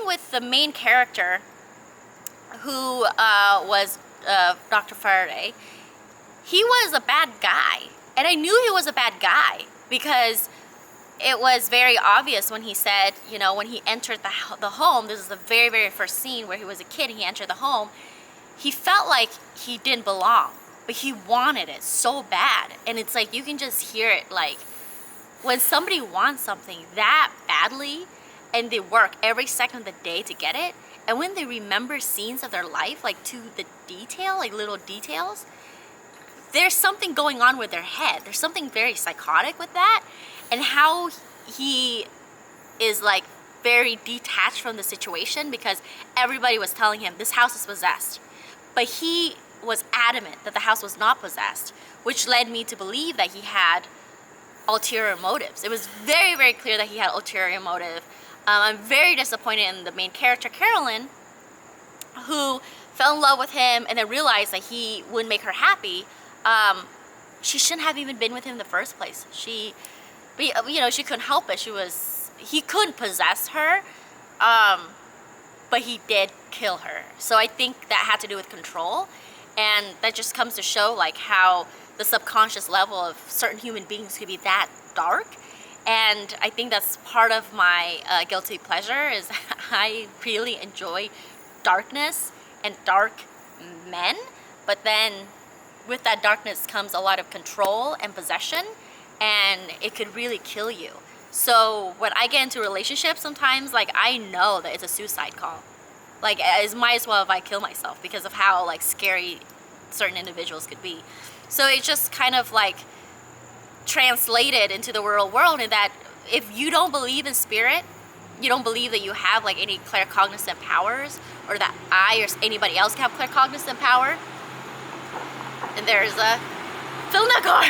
with the main character, who was Dr. Faraday, he was a bad guy. And I knew he was a bad guy because it was very obvious when he said, you know, when he entered the home, this is the very, very first scene where he was a kid and he entered the home, he felt like he didn't belong, but he wanted it so bad. And it's like, you can just hear it, like, when somebody wants something that badly and they work every second of the day to get it, and when they remember scenes of their life, like to the detail, like little details, there's something going on with their head. There's something very psychotic with that. And how he is like very detached from the situation because everybody was telling him this house is possessed. But he was adamant that the house was not possessed, which led me to believe that he had ulterior motives. It was very, very clear that he had ulterior motive. I'm very disappointed in the main character, Carolyn, who fell in love with him and then realized that he wouldn't make her happy. She shouldn't have even been with him in the first place. She couldn't help it. He couldn't possess her, but he did kill her. So I think that had to do with control, and that just comes to show like how the subconscious level of certain human beings could be that dark. And I think that's part of my guilty pleasure is I really enjoy darkness and dark men, but then with that darkness comes a lot of control and possession, and it could really kill you. So when I get into relationships sometimes, like, I know that it's a suicide call. Like, it might as well if I kill myself because of how like scary certain individuals could be. So it's just kind of like translated into the real world in that if you don't believe in spirit, you don't believe that you have like any claircognizant powers, or that I or anybody else can have claircognizant power. And there's a fill in the car.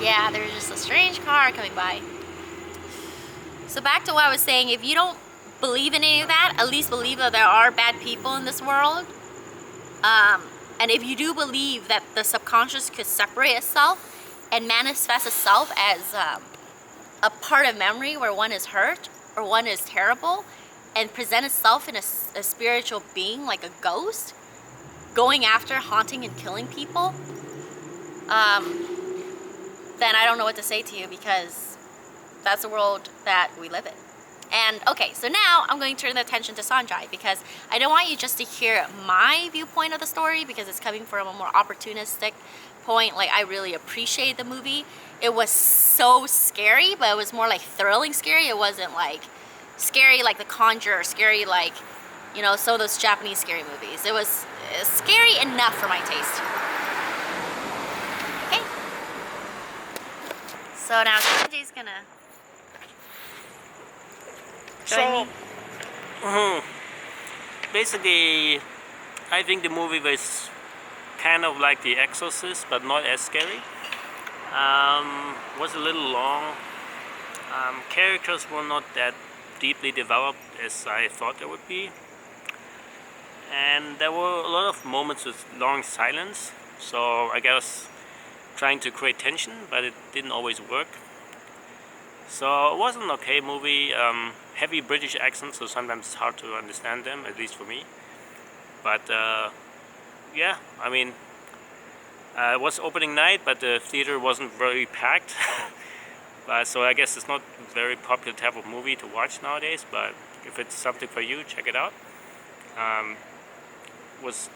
Yeah, there's just a strange car coming by. So back to what I was saying, if you don't believe in any of that, at least believe that there are bad people in this world. And if you do believe that the subconscious could separate itself and manifest itself as a part of memory where one is hurt or one is terrible, and present itself in a spiritual being like a ghost, going after, haunting, and killing people, then I don't know what to say to you, because that's the world that we live in. And okay, so now I'm going to turn the attention to Sanjay, because I don't want you just to hear my viewpoint of the story, because it's coming from a more opportunistic point. Like, I really appreciate the movie. It was so scary, but it was more like thrilling scary. It wasn't like scary like The Conjurer, scary like, you know, some of those Japanese scary movies. It was scary enough for my taste. Okay. So now Sanjay's gonna join me. Basically, I think the movie was kind of like The Exorcist, but not as scary. Was a little long. Characters were not that deeply developed as I thought they would be. And there were a lot of moments with long silence, so I guess trying to create tension, but it didn't always work. So it was an okay movie. Heavy British accents, so sometimes it's hard to understand them, at least for me. But yeah, I mean, it was opening night, but the theater wasn't very packed. So I guess it's not a very popular type of movie to watch nowadays, but if it's something for you, check it out. Was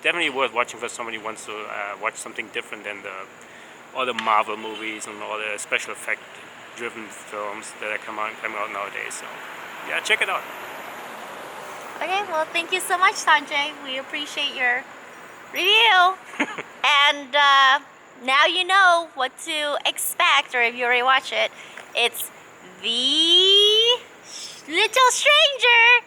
definitely worth watching for somebody who wants to watch something different than all the Marvel movies and all the special effect driven films that are coming out nowadays. So yeah, check it out. Okay, well, thank you so much, Sanjay. We appreciate your review. And now you know what to expect, or if you already watch it, it's The Little Stranger.